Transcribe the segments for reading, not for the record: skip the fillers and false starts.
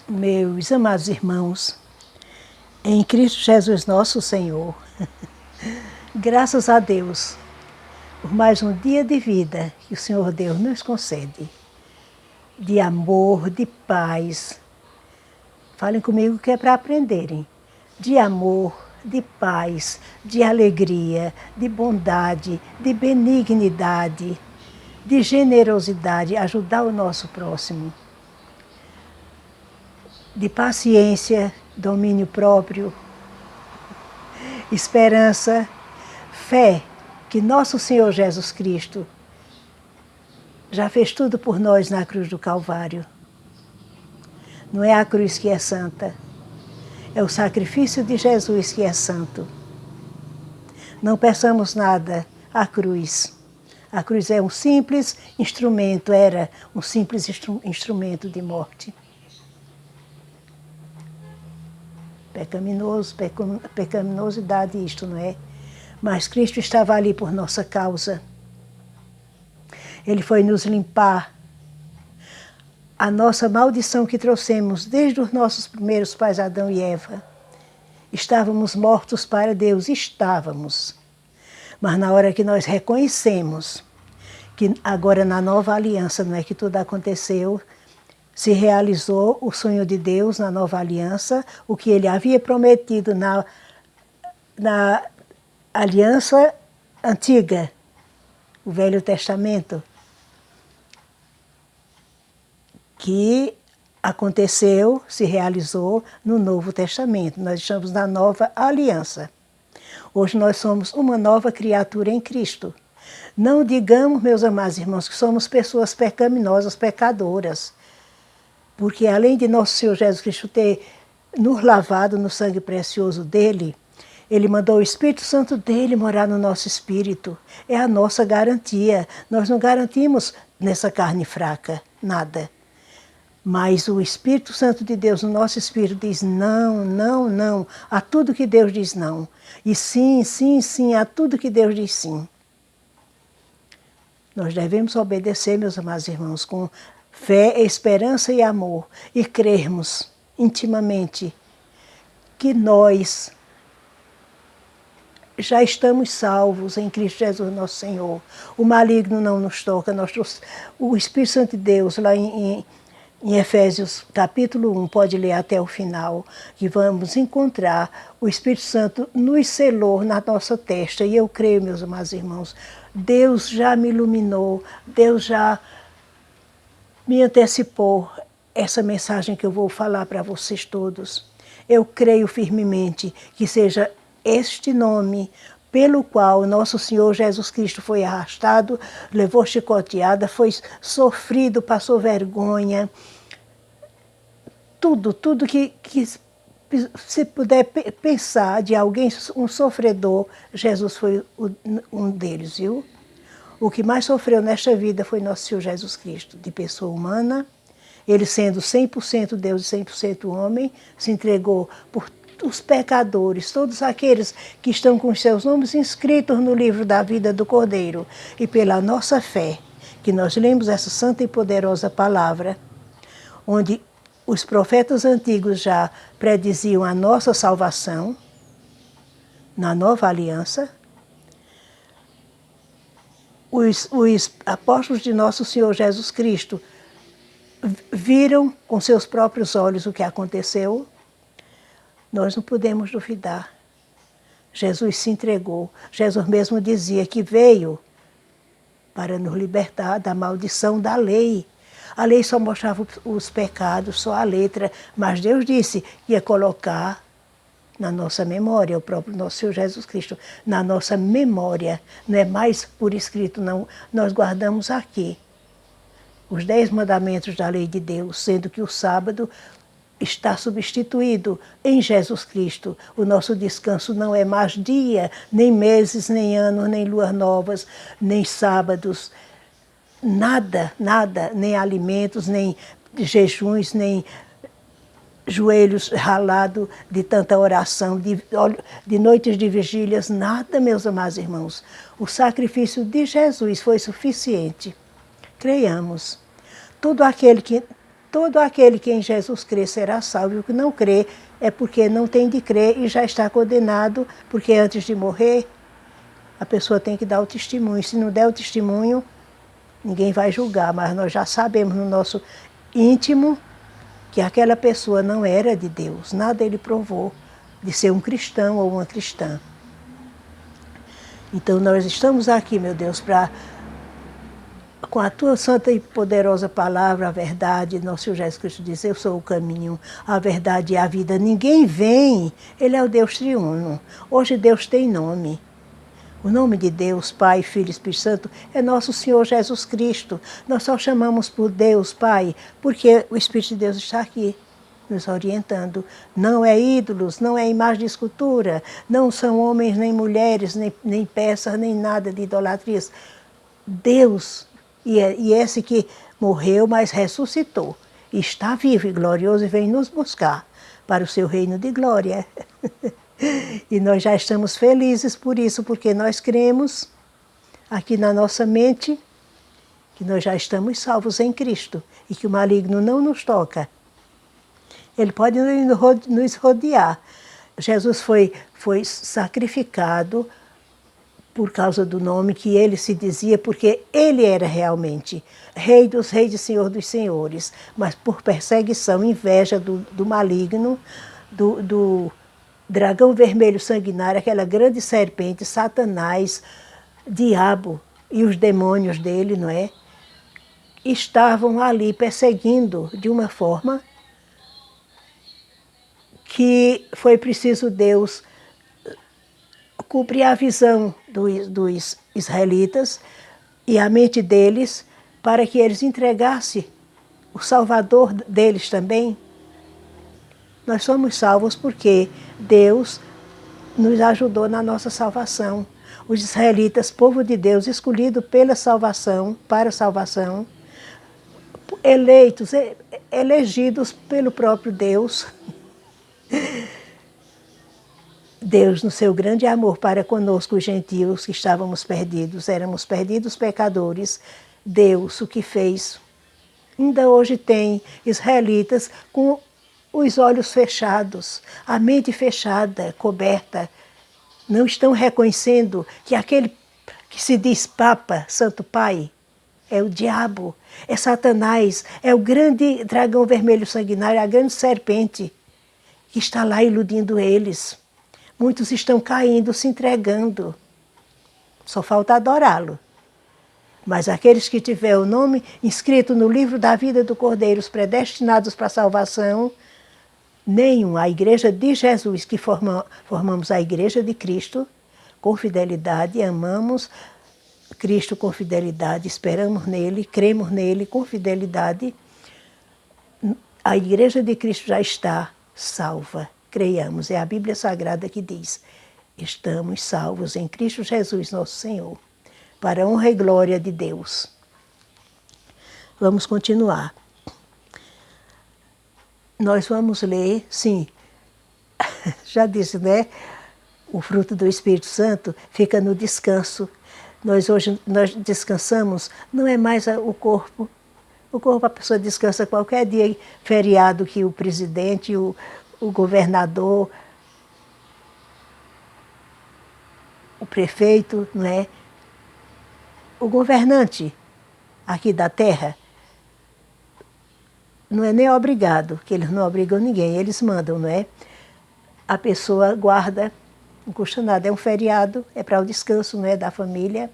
Meus amados irmãos, em Cristo Jesus nosso Senhor, graças a Deus por mais um dia de vida que o Senhor Deus nos concede, de amor, de paz. Falem comigo que é para aprenderem. De amor, de paz, de alegria, de bondade, de benignidade, de generosidade, ajudar o nosso próximo, de paciência, domínio próprio, esperança, fé que nosso Senhor Jesus Cristo já fez tudo por nós na cruz do Calvário. Não é a cruz que é santa, é o sacrifício de Jesus que é santo. Não peçamos nada à cruz. A cruz é um simples instrumento, era um simples instrumento de morte. Pecaminosidade isto, não é? Mas Cristo estava ali por nossa causa. Ele foi nos limpar a nossa maldição que trouxemos desde os nossos primeiros pais Adão e Eva. Estávamos mortos para Deus, estávamos. Mas na hora que nós reconhecemos que agora na nova aliança, não é que tudo aconteceu, se realizou o sonho de Deus na nova aliança, o que Ele havia prometido na aliança antiga, o Velho Testamento, que aconteceu, se realizou no Novo Testamento. Nós estamos na nova aliança. Hoje nós somos uma nova criatura em Cristo. Não digamos, meus amados irmãos, que somos pessoas pecaminosas, pecadoras, porque além de nosso Senhor Jesus Cristo ter nos lavado no sangue precioso dele, Ele mandou o Espírito Santo dele morar no nosso espírito. É a nossa garantia. Nós não garantimos nessa carne fraca nada. Mas o Espírito Santo de Deus no nosso espírito diz não, não, não, a tudo que Deus diz não. E sim, sim, sim, a tudo que Deus diz sim. Nós devemos obedecer, meus amados irmãos, com fé, esperança e amor, e crermos intimamente que nós já estamos salvos em Cristo Jesus nosso Senhor. O maligno não nos toca. O Espírito Santo de Deus, lá em Efésios capítulo 1, pode ler até o final, que vamos encontrar o Espírito Santo nos selou na nossa testa. E eu creio, meus amados irmãos, Deus já me iluminou, Deus já me antecipou essa mensagem que eu vou falar para vocês todos. Eu creio firmemente que seja este nome pelo qual nosso Senhor Jesus Cristo foi arrastado, levou chicoteada, foi sofrido, passou vergonha. Tudo que se puder pensar de alguém, um sofredor, Jesus foi um deles, viu? O que mais sofreu nesta vida foi nosso Senhor Jesus Cristo, de pessoa humana. Ele sendo 100% Deus e 100% homem, se entregou por os pecadores, todos aqueles que estão com os seus nomes inscritos no livro da vida do Cordeiro. E pela nossa fé, que nós lemos essa santa e poderosa palavra, onde os profetas antigos já prediziam a nossa salvação, na nova aliança, os apóstolos de nosso Senhor Jesus Cristo viram com seus próprios olhos o que aconteceu. Nós não podemos duvidar. Jesus se entregou. Jesus mesmo dizia que veio para nos libertar da maldição da lei. A lei só mostrava os pecados, só a letra, mas Deus disse que ia colocar na nossa memória, o próprio nosso Senhor Jesus Cristo, na nossa memória. Não é mais por escrito, não. Nós guardamos aqui os 10 mandamentos da lei de Deus, sendo que o sábado está substituído em Jesus Cristo. O nosso descanso não é mais dia, nem meses, nem anos, nem luas novas, nem sábados, nada, nada, nem alimentos, nem jejuns, nem joelhos ralados de tanta oração, de noites de vigílias, nada, meus amados irmãos. O sacrifício de Jesus foi suficiente. Creiamos. Todo aquele que todo aquele que em Jesus crê será salvo, e o que não crê é porque não tem de crer e já está condenado, porque antes de morrer, a pessoa tem que dar o testemunho. Se não der o testemunho, ninguém vai julgar, mas nós já sabemos no nosso íntimo que aquela pessoa não era de Deus, nada ele provou de ser um cristão ou uma cristã. Então nós estamos aqui, meu Deus, para, com a tua santa e poderosa palavra, a verdade, nosso Senhor Jesus Cristo diz, eu sou o caminho, a verdade e a vida. Ninguém vem, Ele é o Deus triuno. Hoje Deus tem nome. O nome de Deus, Pai, Filho e Espírito Santo, é nosso Senhor Jesus Cristo. Nós só chamamos por Deus, Pai, porque o Espírito de Deus está aqui, nos orientando. Não é ídolos, não é imagem de escultura, não são homens nem mulheres, nem peças, nem nada de idolatrias. Deus, e esse que morreu, mas ressuscitou, e está vivo e glorioso e vem nos buscar para o seu reino de glória. E nós já estamos felizes por isso, porque nós cremos aqui na nossa mente que nós já estamos salvos em Cristo e que o maligno não nos toca. Ele pode nos rodear. Jesus foi sacrificado por causa do nome que ele se dizia, porque ele era realmente Rei dos Reis e Senhor dos Senhores, mas por perseguição, inveja do maligno, do dragão vermelho sanguinário, aquela grande serpente, Satanás, diabo e os demônios dele, não é? Estavam ali perseguindo de uma forma que foi preciso Deus cumprir a visão dos israelitas e a mente deles para que eles entregassem o Salvador deles também. Nós somos salvos porque Deus nos ajudou na nossa salvação. Os israelitas, povo de Deus, escolhido pela salvação, para a salvação, eleitos, elegidos pelo próprio Deus. Deus, no seu grande amor para conosco, os gentios que estávamos perdidos, éramos perdidos pecadores, Deus o que fez. Ainda hoje tem israelitas com os olhos fechados, a mente fechada, coberta, não estão reconhecendo que aquele que se diz Papa, Santo Pai, é o diabo, é Satanás, é o grande dragão vermelho sanguinário, a grande serpente que está lá iludindo eles. Muitos estão caindo, se entregando, só falta adorá-lo. Mas aqueles que tiverem o nome inscrito no livro da vida do Cordeiro, os predestinados para a salvação, nenhum, a igreja de Jesus, que formamos a igreja de Cristo, com fidelidade, amamos Cristo com fidelidade, esperamos nele, cremos nele com fidelidade, a igreja de Cristo já está salva, creiamos, é a Bíblia Sagrada que diz, estamos salvos em Cristo Jesus, nosso Senhor, para a honra e glória de Deus. Vamos continuar. Nós vamos ler, sim, já disse, né? O fruto do Espírito Santo fica no descanso. Hoje nós descansamos, não é mais o corpo. O corpo a pessoa descansa qualquer dia, feriado que o presidente, o governador, o prefeito, não é? O governante aqui da terra, não é nem obrigado, que eles não obrigam ninguém, eles mandam, não é? A pessoa guarda, não custa nada, é um feriado, é para o descanso, não é, da família.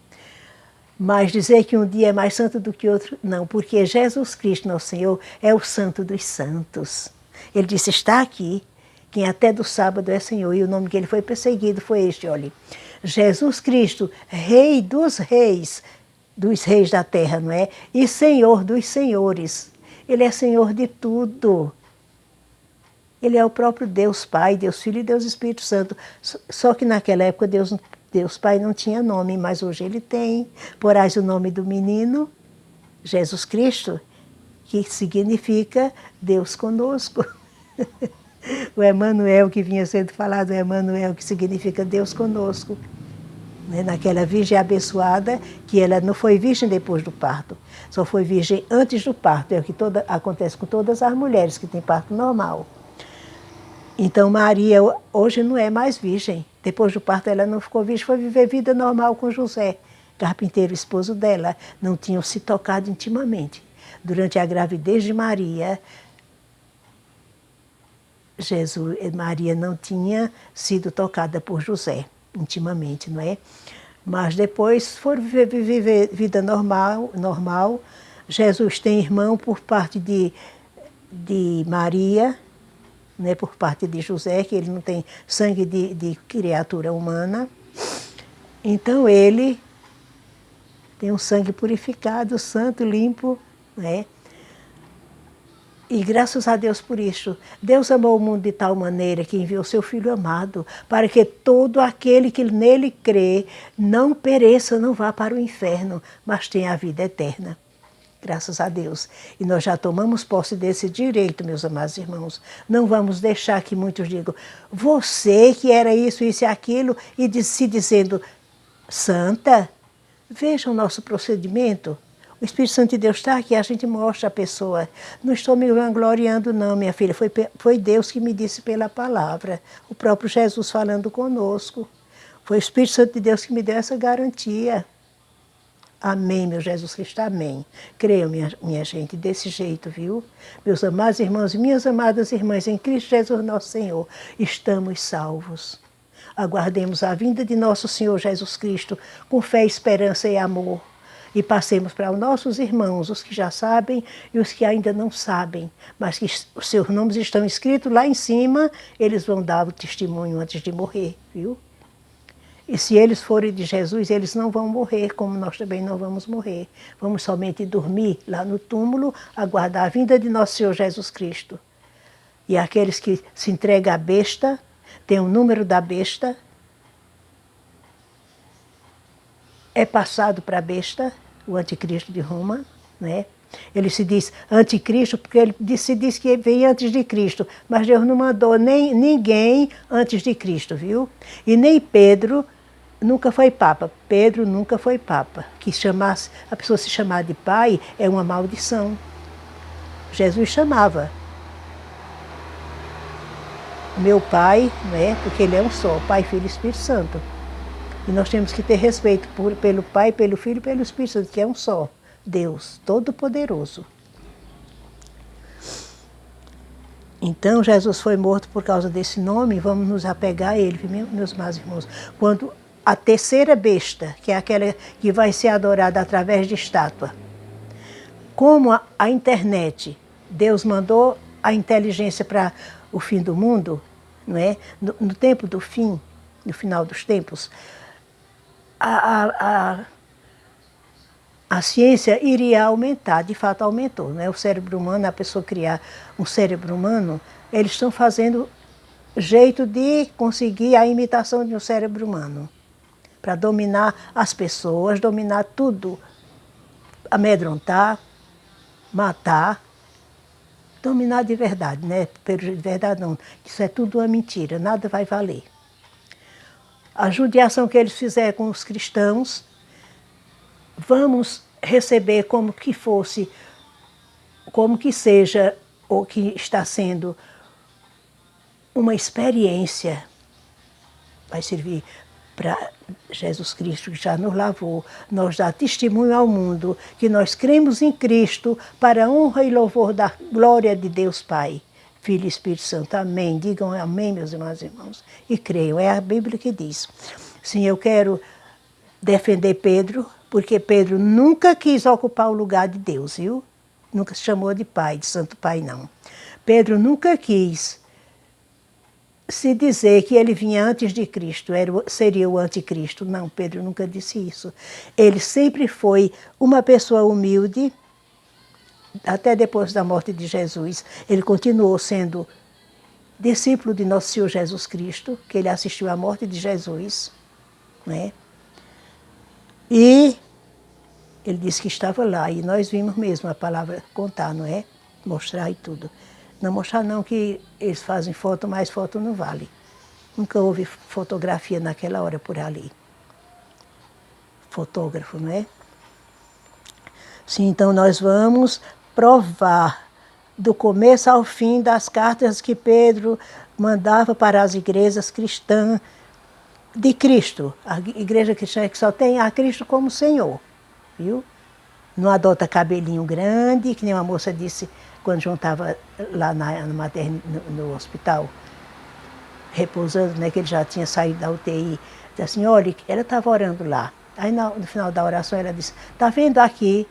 Mas dizer que um dia é mais santo do que outro, não, porque Jesus Cristo, nosso Senhor, é o santo dos santos. Ele disse, está aqui, quem até do sábado é Senhor, e o nome que ele foi perseguido foi este, olha. Jesus Cristo, Rei dos reis da terra, não é? E Senhor dos senhores. Ele é Senhor de tudo. Ele é o próprio Deus Pai, Deus Filho e Deus Espírito Santo. Só que naquela época Deus Pai não tinha nome, mas hoje ele tem. Porás o nome do menino, Jesus Cristo, que significa Deus conosco. O Emanuel que vinha sendo falado, o Emanuel que significa Deus conosco. né, naquela virgem abençoada, que ela não foi virgem depois do parto, só foi virgem antes do parto, é o que acontece com todas as mulheres que têm parto normal. Então Maria hoje não é mais virgem, depois do parto ela não ficou virgem, foi viver vida normal com José, carpinteiro, esposo dela, não tinham se tocado intimamente. Durante a gravidez de Maria, Maria não tinha sido tocada por José intimamente, não é? Mas depois foram viver vida normal. Jesus tem irmão por parte de Maria, né, por parte de José, que ele não tem sangue de criatura humana. Então ele tem um sangue purificado, santo, limpo, né? E graças a Deus por isso. Deus amou o mundo de tal maneira que enviou seu Filho amado, para que todo aquele que nele crê não pereça, não vá para o inferno, mas tenha a vida eterna. Graças a Deus. E nós já tomamos posse desse direito, meus amados irmãos. Não vamos deixar que muitos digam, você que era isso, isso e aquilo, e se dizendo santa, veja o nosso procedimento. O Espírito Santo de Deus está aqui, a gente mostra a pessoa. Não estou me vangloriando não, minha filha. Foi Deus que me disse pela palavra. O próprio Jesus falando conosco. Foi o Espírito Santo de Deus que me deu essa garantia. Amém, meu Jesus Cristo, amém. Creio, minha gente, desse jeito, viu? Meus amados irmãos e minhas amadas irmãs, em Cristo Jesus nosso Senhor, estamos salvos. Aguardemos a vinda de nosso Senhor Jesus Cristo com fé, esperança e amor. E passemos para os nossos irmãos, os que já sabem e os que ainda não sabem, mas que os seus nomes estão escritos lá em cima, eles vão dar o testemunho antes de morrer, viu? E se eles forem de Jesus, eles não vão morrer, como nós também não vamos morrer. Vamos somente dormir lá no túmulo, aguardar a vinda de nosso Senhor Jesus Cristo. E aqueles que se entregam à besta, tem o número da besta, é passado para a besta, o anticristo de Roma, né? Ele se diz anticristo porque ele se diz que vem antes de Cristo, mas Deus não mandou nem ninguém antes de Cristo, viu? E nem Pedro nunca foi papa. Pedro nunca foi papa. Que chamasse, a pessoa se chamar de pai é uma maldição. Jesus chamava meu pai, né? Porque ele é um só, Pai, Filho e Espírito Santo. E nós temos que ter respeito pelo Pai, pelo Filho e pelo Espírito Santo, que é um só, Deus Todo-Poderoso. Então, Jesus foi morto por causa desse nome, vamos nos apegar a ele, meus amados irmãos. Quando a terceira besta, que é aquela que vai ser adorada através de estátua, como a internet, Deus mandou a inteligência para o fim do mundo, não é? No tempo do fim, no final dos tempos, a ciência iria aumentar, de fato aumentou, né? O cérebro humano, a pessoa criar um cérebro humano, eles estão fazendo jeito de conseguir a imitação de um cérebro humano, para dominar as pessoas, dominar tudo, amedrontar, matar, dominar de verdade, né? De verdade não, isso é tudo uma mentira, nada vai valer. A judiação que eles fizeram com os cristãos, vamos receber como que fosse, como que seja, ou que está sendo uma experiência, vai servir para Jesus Cristo, que já nos lavou, nós dá testemunho ao mundo que nós cremos em Cristo para a honra e louvor da glória de Deus Pai, Filho e Espírito Santo. Amém. Digam amém, meus irmãos, e creiam. É a Bíblia que diz. Sim, eu quero defender Pedro, porque Pedro nunca quis ocupar o lugar de Deus, viu? Nunca se chamou de pai, de santo pai, não. Pedro nunca quis se dizer que ele vinha antes de Cristo, seria o anticristo. Não, Pedro nunca disse isso. Ele sempre foi uma pessoa humilde, até depois da morte de Jesus. Ele continuou sendo discípulo de nosso Senhor Jesus Cristo, que ele assistiu à morte de Jesus, né? E ele disse que estava lá, e nós vimos mesmo a palavra contar, não é? Mostrar e tudo. Não mostrar não, que eles fazem foto, mas foto não vale. Nunca houve fotografia naquela hora por ali. fotógrafo, não é? Sim, então nós vamos provar do começo ao fim das cartas que Pedro mandava para as igrejas cristãs de Cristo. A igreja cristã é que só tem a Cristo como Senhor, viu? Não adota cabelinho grande, que nem uma moça disse quando João estava lá no hospital, repousando, né, que ele já tinha saído da UTI. Disse assim, olha, ela estava orando lá. Aí no final da oração ela disse, tá vendo aqui?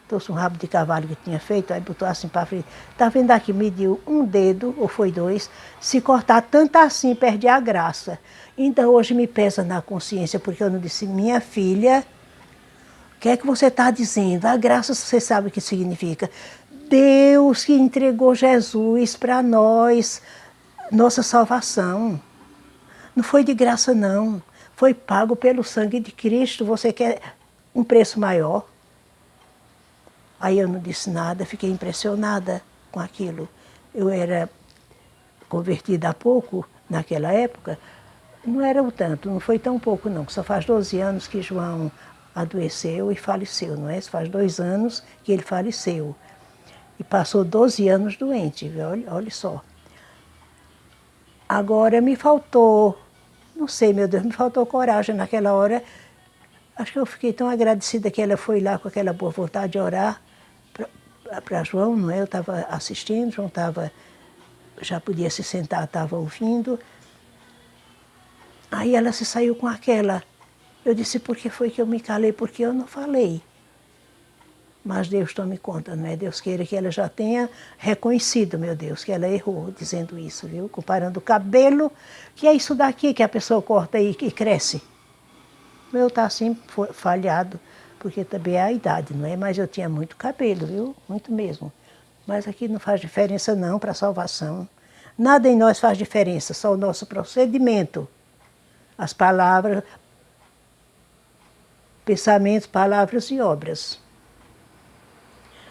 Trouxe um rabo de cavalo que tinha feito, aí botou assim para frente. Tá vendo aqui? Mediu um dedo, ou foi dois. Se cortar tanto assim, perde a graça. Então hoje me pesa na consciência, porque eu não disse, minha filha, o que é que você está dizendo? A graça você sabe o que significa. Deus que entregou Jesus para nós, nossa salvação. Não foi de graça não, foi pago pelo sangue de Cristo. Você quer um preço maior? Aí eu não disse nada, fiquei impressionada com aquilo. Eu era convertida há pouco, naquela época, não era o tanto, não foi tão pouco não, só faz 12 anos que João adoeceu e faleceu, não é? Faz 2 anos que ele faleceu. E passou 12 anos doente, olha só. Agora me faltou, não sei, meu Deus, me faltou coragem naquela hora. Acho que eu fiquei tão agradecida que ela foi lá com aquela boa vontade de orar para João, não é? Eu estava assistindo, João já podia se sentar, estava ouvindo. Aí ela se saiu com aquela. Eu disse, por que foi que eu me calei? Porque eu não falei. Mas Deus tome conta, não é? Deus queira que ela já tenha reconhecido, meu Deus, que ela errou dizendo isso, viu? Comparando o cabelo, que é isso daqui que a pessoa corta e cresce. O meu está assim falhado, porque também é a idade, não é? Mas eu tinha muito cabelo, viu? Muito mesmo. Mas aqui não faz diferença não para a salvação. Nada em nós faz diferença, só o nosso procedimento. As palavras, pensamentos, palavras e obras.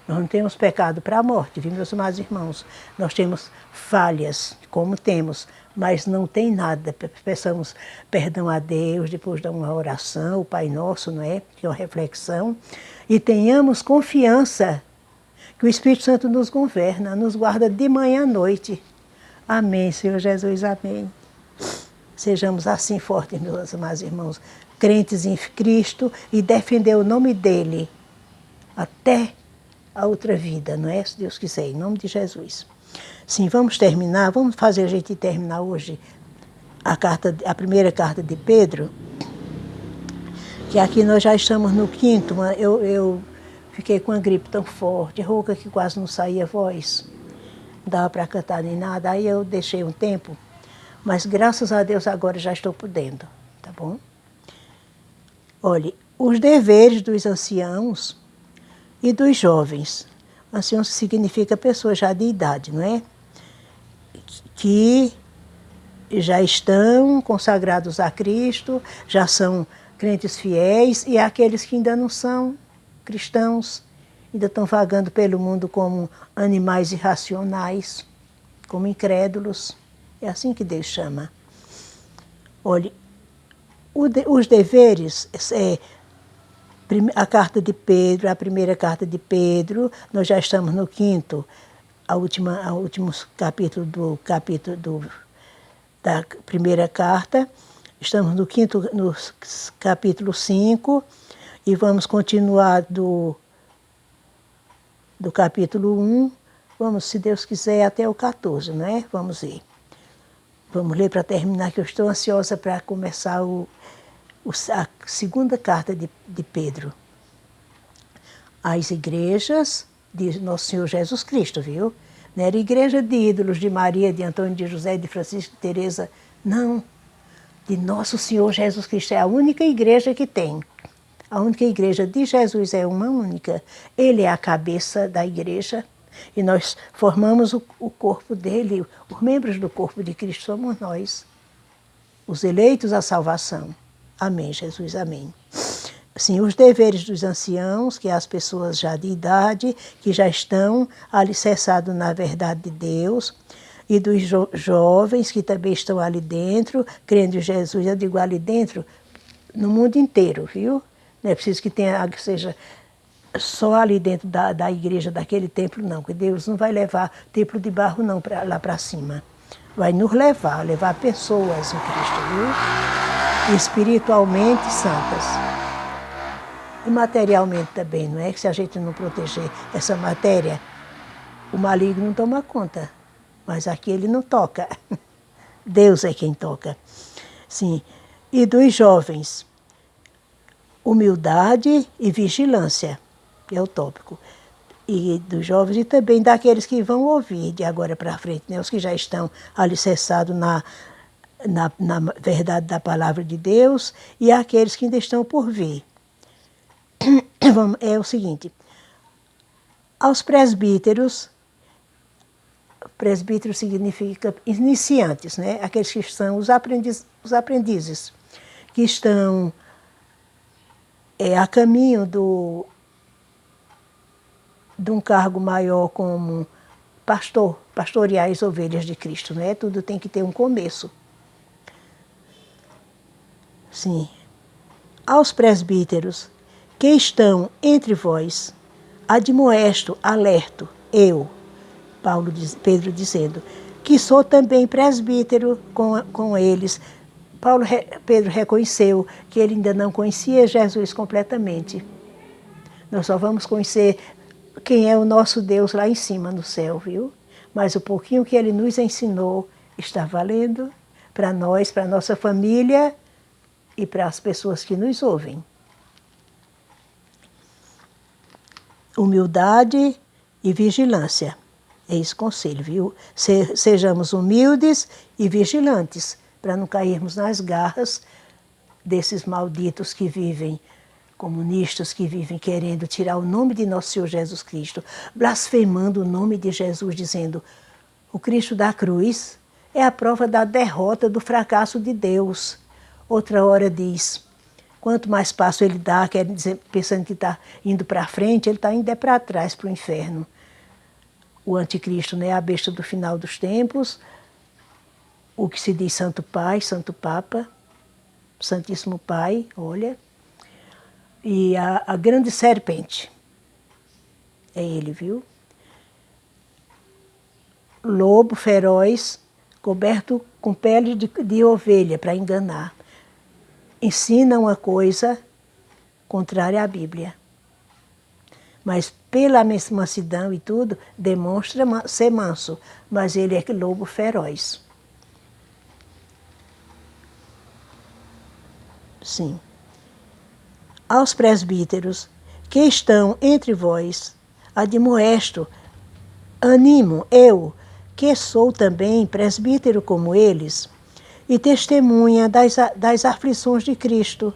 Nós não temos pecado para a morte, viu, meus amados irmãos? Nós temos falhas, como temos, mas não tem nada. Peçamos perdão a Deus, depois de uma oração, o Pai Nosso, não é? Que é uma reflexão. E tenhamos confiança que o Espírito Santo nos governa, nos guarda de manhã à noite. Amém, Senhor Jesus, amém. Sejamos assim fortes, meus amados irmãos, crentes em Cristo e defender o nome dEle até a outra vida, não é? Se Deus quiser, em nome de Jesus. Sim, vamos terminar, vamos fazer a gente terminar hoje a primeira carta de Pedro, que aqui nós já estamos no 5º, eu fiquei com uma gripe tão forte, rouca que quase não saía voz, não dava para cantar nem nada, aí eu deixei um tempo, mas graças a Deus agora já estou podendo, tá bom? Olhe, os deveres dos anciãos e dos jovens. Anciãos significa pessoas já de idade, não é? Que já estão consagrados a Cristo, já são crentes fiéis, e aqueles que ainda não são cristãos, ainda estão vagando pelo mundo como animais irracionais, como incrédulos. É assim que Deus chama. Olhe, os deveres, a carta de Pedro, a primeira carta de Pedro, nós já estamos no 5º, a último capítulo da primeira carta, estamos no 5º, no capítulo 5, e vamos continuar do capítulo 1, vamos, se Deus quiser, até o 14, não é? Vamos ver. Vamos ler para terminar, que eu estou ansiosa para começar a segunda carta de Pedro. Às igrejas de Nosso Senhor Jesus Cristo, viu? Não era igreja de ídolos, de Maria, de Antônio, de José, de Francisco, de Teresa. Não. De Nosso Senhor Jesus Cristo. É a única igreja que tem. A única igreja de Jesus é uma única. Ele é a cabeça da igreja e nós formamos o corpo dele. Os membros do corpo de Cristo somos nós. Os eleitos à salvação. Amém, Jesus, amém. Sim, os deveres dos anciãos, que é as pessoas já de idade, que já estão alicerçados na verdade de Deus, e dos jovens, que também estão ali dentro, crendo em Jesus, eu digo ali dentro, no mundo inteiro, viu? Não é preciso que seja só ali dentro da igreja, daquele templo, não. Porque Deus não vai levar templo de barro, não, lá para cima. Vai nos levar pessoas em Cristo, viu? Espiritualmente santas. E materialmente também, não é? Que se a gente não proteger essa matéria, o maligno não toma conta. Mas aqui ele não toca. Deus é quem toca. Sim. E dos jovens, humildade e vigilância, que é o tópico. E dos jovens e também daqueles que vão ouvir de agora para frente, né? Os que já estão alicerçados na verdade da palavra de Deus e aqueles que ainda estão por vir. É o seguinte, aos presbíteros significa iniciantes, né? Aqueles que são os aprendizes, que estão a caminho de um cargo maior como pastorear as ovelhas de Cristo, né? Tudo tem que ter um começo. Sim. Aos presbíteros que estão entre vós, admoesto, alerto, eu, Pedro dizendo, que sou também presbítero com eles. Pedro reconheceu que ele ainda não conhecia Jesus completamente. Nós só vamos conhecer quem é o nosso Deus lá em cima no céu, viu? Mas o pouquinho que ele nos ensinou está valendo para nós, para a nossa família e para as pessoas que nos ouvem. Humildade e vigilância. É esse conselho, viu? Sejamos humildes e vigilantes, para não cairmos nas garras desses malditos que vivem, comunistas que vivem querendo tirar o nome de nosso Senhor Jesus Cristo, blasfemando o nome de Jesus, dizendo o Cristo da cruz é a prova da derrota, do fracasso de Deus. Outra hora diz, quanto mais passo ele dá, quer dizer, pensando que está indo para frente, ele está indo para trás, para o inferno. O anticristo, né, a besta do final dos tempos, o que se diz Santo Pai, Santo Papa, Santíssimo Pai, olha, e a grande serpente, é ele, viu? Lobo feroz, coberto com pele de ovelha para enganar. Ensina uma coisa contrária à Bíblia. Mas pela mansidão e tudo, demonstra ser manso, mas ele é lobo feroz. Sim. Aos presbíteros que estão entre vós, admoesto, animo eu, que sou também presbítero como eles, e testemunha das aflições de Cristo,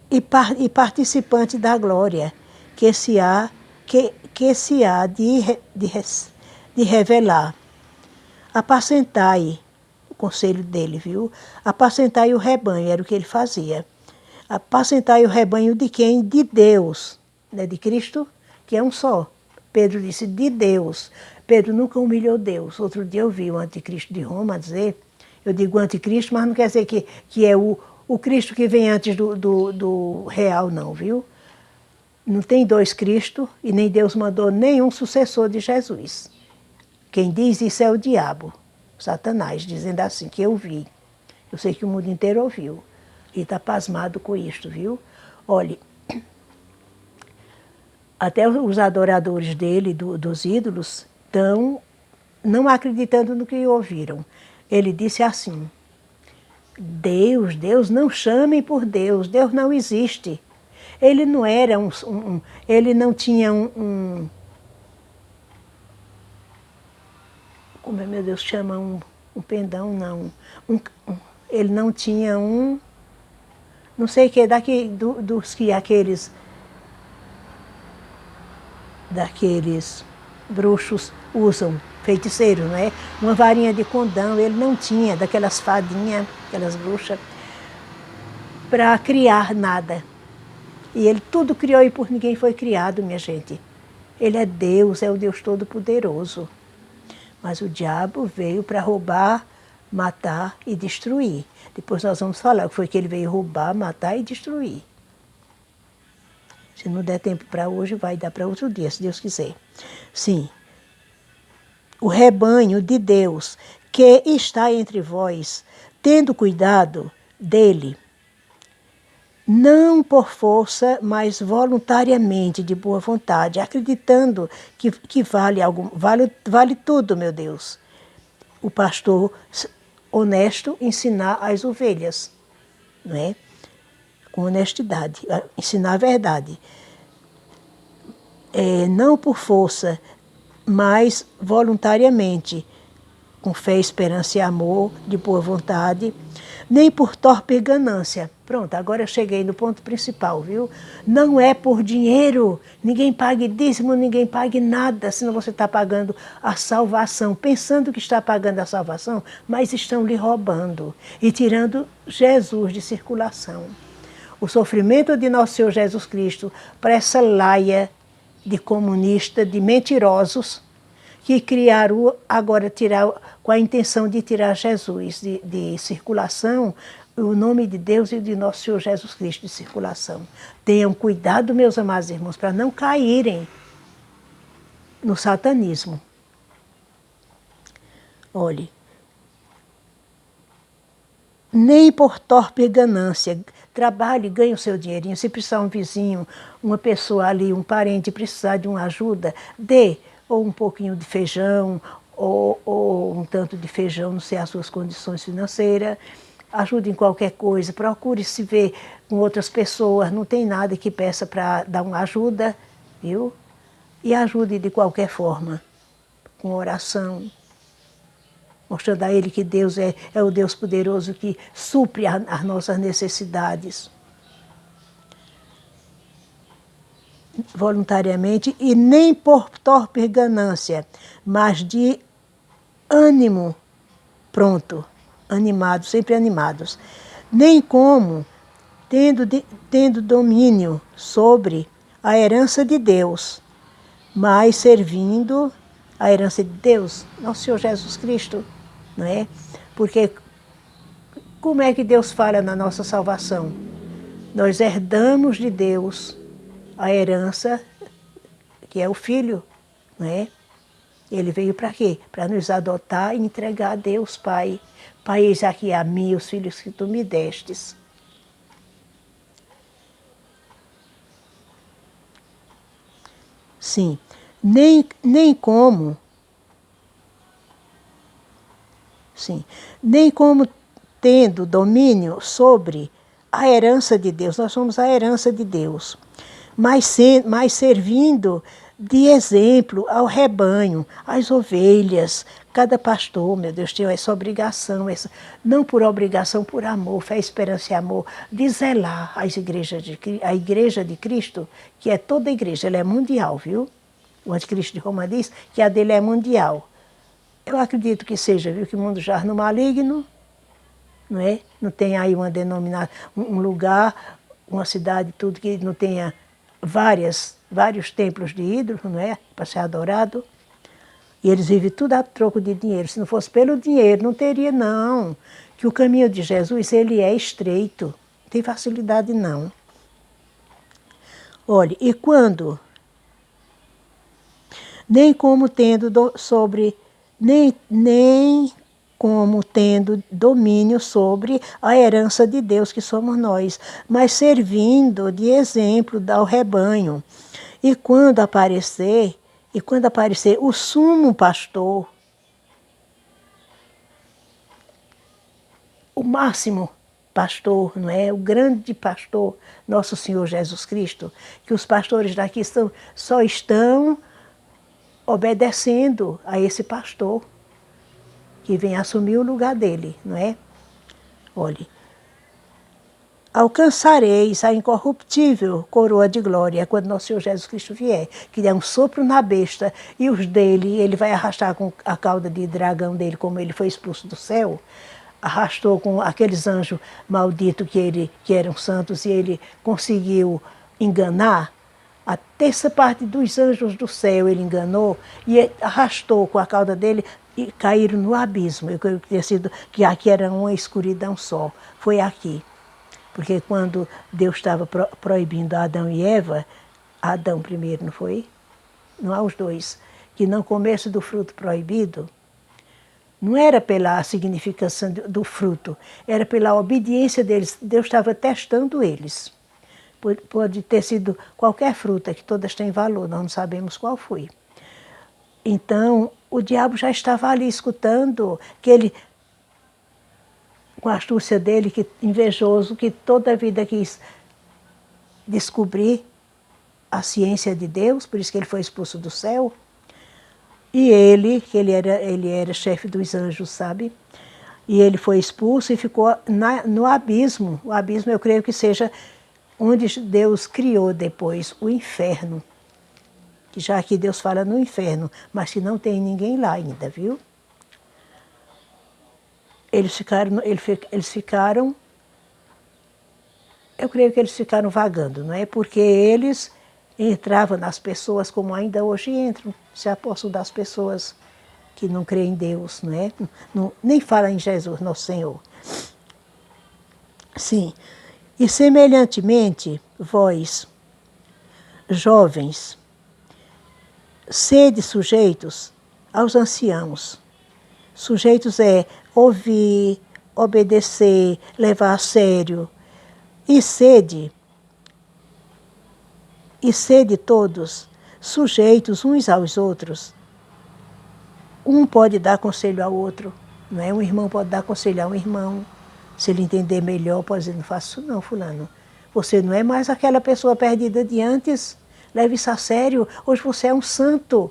e participante da glória que se há de revelar. Apacentai, o conselho dele, viu? Apacentai o rebanho, era o que ele fazia. Apacentai o rebanho de quem? De Deus, né? De Cristo, que é um só. Pedro disse, de Deus. Pedro nunca humilhou Deus. Outro dia eu vi o anticristo de Roma dizer, eu digo anticristo, mas não quer dizer que é o Cristo que vem antes do real, não, viu? Não tem dois Cristos e nem Deus mandou nenhum sucessor de Jesus. Quem diz isso é o diabo, Satanás, dizendo assim, que eu vi. Eu sei que o mundo inteiro ouviu. E está pasmado com isto, viu? Olhe, até os adoradores dele, dos ídolos, estão não acreditando no que ouviram. Ele disse assim, Deus, não chamem por Deus, Deus não existe. Ele não era ele não tinha como é, meu Deus, chama um pendão, não. Ele não tinha não sei o que, dos que daqueles bruxos usam, feiticeiros, não é? Uma varinha de condão, ele não tinha, daquelas fadinhas, aquelas bruxas, para criar nada. E ele tudo criou e por ninguém foi criado, minha gente. Ele é Deus, é o Deus Todo-Poderoso. Mas o diabo veio para roubar, matar e destruir. Depois nós vamos falar que foi que ele veio roubar, matar e destruir. Se não der tempo para hoje, vai dar para outro dia, se Deus quiser. Sim. O rebanho de Deus que está entre vós, tendo cuidado dele, não por força, mas voluntariamente, de boa vontade, acreditando que vale tudo, meu Deus. O pastor honesto ensinar as ovelhas, não é? Com honestidade, ensinar a verdade. Não por força, mas voluntariamente, com fé, esperança e amor, de boa vontade, nem por torpe ganância. Pronto, agora eu cheguei no ponto principal, viu? Não é por dinheiro, ninguém pague dízimo, ninguém pague nada, senão você está pagando a salvação, pensando que está pagando a salvação, mas estão lhe roubando e tirando Jesus de circulação. O sofrimento de nosso Senhor Jesus Cristo para essa laia de comunistas, de mentirosos, que criaram agora com a intenção de tirar Jesus de circulação, o nome de Deus e de nosso Senhor Jesus Cristo de circulação. Tenham cuidado, meus amados irmãos, para não caírem no satanismo. Olhe, nem por torpe ganância, trabalhe, ganhe o seu dinheirinho. Se precisar um vizinho, uma pessoa ali, um parente precisar de uma ajuda, dê ou um pouquinho de feijão, ou um tanto de feijão, não sei as suas condições financeiras. Ajude em qualquer coisa, procure se ver com outras pessoas, não tem nada que peça para dar uma ajuda, viu? E ajude de qualquer forma, com oração, mostrando a Ele que Deus é o Deus poderoso que supre as nossas necessidades. Voluntariamente e nem por torpe ganância, mas de ânimo pronto, animados, sempre animados. Nem como tendo domínio sobre a herança de Deus, mas servindo a herança de Deus, nosso Senhor Jesus Cristo, não é? Porque como é que Deus fala na nossa salvação? Nós herdamos de Deus a herança, que é o Filho, não é? Ele veio para quê? Para nos adotar e entregar a Deus, Pai. Pai, eis aqui a mim, os filhos que tu me destes. Sim, nem como tendo domínio sobre a herança de Deus, nós somos a herança de Deus, mas servindo de exemplo ao rebanho, às ovelhas. Cada pastor, meu Deus, tem essa obrigação, não por obrigação, por amor, fé, esperança e amor, de zelar a igreja de Cristo, que é toda a igreja, ela é mundial, viu? O Anticristo de Roma diz que a dele é mundial. Eu acredito que seja, viu, que o mundo jaz no maligno, não é? Não tem aí uma denominação, um lugar, uma cidade, tudo que não tenha vários templos de ídolos, não é? Para ser adorado. E eles vivem tudo a troco de dinheiro. Se não fosse pelo dinheiro, não teria, não. Que o caminho de Jesus, ele é estreito. Não tem facilidade, não. Olhe, e quando? Nem como tendo domínio sobre a herança de Deus, que somos nós, mas servindo de exemplo ao rebanho. E quando aparecer o sumo pastor, o máximo pastor, não é? O grande pastor, nosso Senhor Jesus Cristo, que os pastores daqui só estão obedecendo a esse pastor que vem assumir o lugar dele, não é? Olhe, alcançareis a incorruptível coroa de glória quando nosso Senhor Jesus Cristo vier, que der um sopro na besta e os dele, ele vai arrastar com a cauda de dragão dele, como ele foi expulso do céu, arrastou com aqueles anjos malditos que eram santos e ele conseguiu enganar. A terça parte dos anjos do céu ele enganou e arrastou com a cauda dele e caíram no abismo. Eu creio que aqui era uma escuridão só. Foi aqui. Porque quando Deus estava proibindo Adão e Eva Adão primeiro, não foi? Não há os dois. Que não comesse do fruto proibido, não era pela significação do fruto, era pela obediência deles. Deus estava testando eles. Pode ter sido qualquer fruta, que todas têm valor, nós não sabemos qual foi. Então, o diabo já estava ali escutando, que ele, com a astúcia dele, que invejoso, que toda a vida quis descobrir a ciência de Deus, por isso que ele foi expulso do céu. E ele, que ele era chefe dos anjos, sabe? E ele foi expulso e ficou no abismo. O abismo eu creio que seja onde Deus criou depois o inferno. Que já aqui Deus fala no inferno, mas que não tem ninguém lá ainda, viu? Eles ficaram, eu creio que eles ficaram vagando, não é? Porque eles entravam nas pessoas como ainda hoje entram, se apossam das pessoas que não creem em Deus, não é? Nem falam em Jesus, nosso Senhor. Sim. E semelhantemente, vós, jovens, sede sujeitos aos anciãos. Sujeitos é ouvir, obedecer, levar a sério. E sede todos sujeitos uns aos outros. Um pode dar conselho ao outro, não é? Um irmão pode dar conselho a um irmão. Se ele entender melhor, pode dizer, não faça isso não, fulano. Você não é mais aquela pessoa perdida de antes. Leve isso a sério. Hoje você é um santo.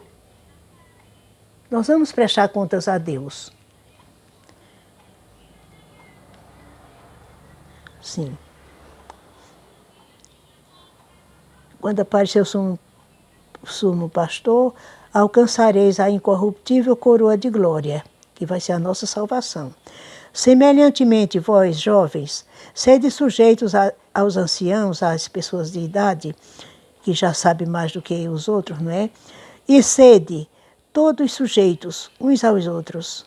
Nós vamos prestar contas a Deus. Sim. Quando aparecer o sumo pastor, alcançareis a incorruptível coroa de glória, que vai ser a nossa salvação. Semelhantemente, vós, jovens, sede sujeitos aos anciãos, às pessoas de idade, que já sabem mais do que os outros, não é? E sede todos sujeitos uns aos outros.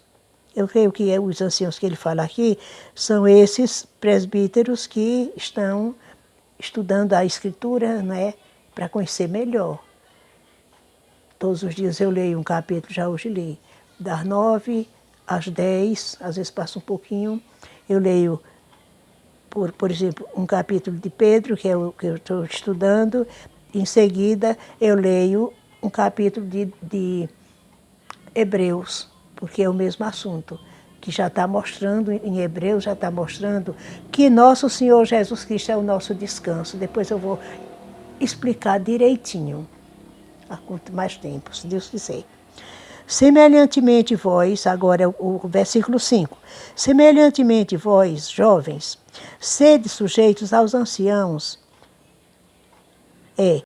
Eu creio que os anciãos que ele fala aqui são esses presbíteros que estão estudando a Escritura, não é? Para conhecer melhor. Todos os dias eu leio um capítulo, já hoje li, das 9 às 10, às vezes passa um pouquinho. Eu leio, por exemplo, um capítulo de Pedro, que é o que eu estou estudando. Em seguida, eu leio um capítulo de Hebreus, porque é o mesmo assunto, que já está mostrando, em Hebreus, já está mostrando que nosso Senhor Jesus Cristo é o nosso descanso. Depois eu vou explicar direitinho, há quanto mais tempo, se Deus quiser. Semelhantemente vós, agora é o versículo 5, semelhantemente vós, jovens, sede sujeitos aos anciãos,